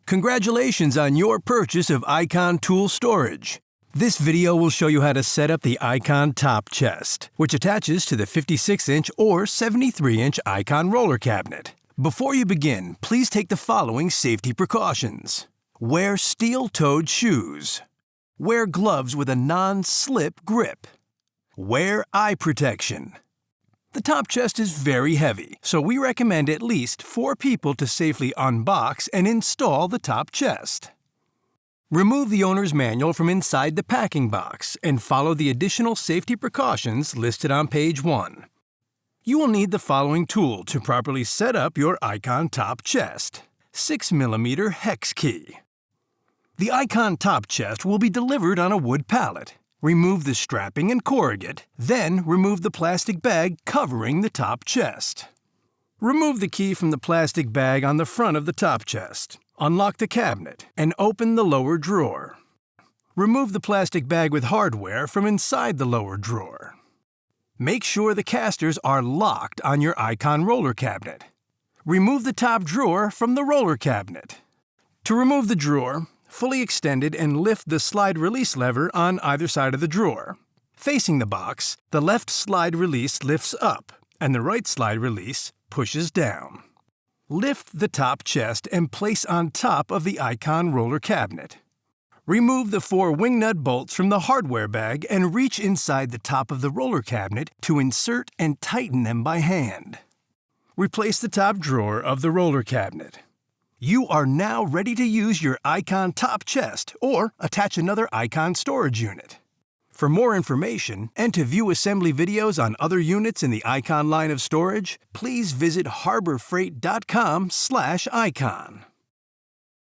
Congratulations on your purchase of Icon Tool Storage. This video will show you how to set up the Icon Top Chest, which attaches to the 56-inch or 73-inch Icon roller cabinet. Before you begin, please take the following safety precautions. Wear steel-toed shoes. Wear gloves with a non-slip grip. Wear eye protection. The top chest is very heavy, so we recommend at least 4 people to safely unbox and install the top chest. Remove the owner's manual from inside the packing box and follow the additional safety precautions listed on page 1. You will need the following tool to properly set up your Icon top chest: 6mm hex key. The Icon top chest will be delivered on a wood pallet. Remove the strapping and corrugate, then remove the plastic bag covering the top chest. Remove the key from the plastic bag on the front of the top chest. Unlock the cabinet and open the lower drawer. Remove the plastic bag with hardware from inside the lower drawer. Make sure the casters are locked on your Icon roller cabinet. Remove the top drawer from the roller cabinet. To remove the drawer, fully extend it and lift the slide release lever on either side of the drawer. Facing the box, the left slide release lifts up and the right slide release pushes down. Lift the top chest and place on top of the Icon roller cabinet. Remove the 4 wingnut bolts from the hardware bag and reach inside the top of the roller cabinet to insert and tighten them by hand. Replace the top drawer of the roller cabinet. You are now ready to use your Icon top chest or attach another Icon storage unit. For more information and to view assembly videos on other units in the Icon line of storage, please visit harborfreight.com/icon.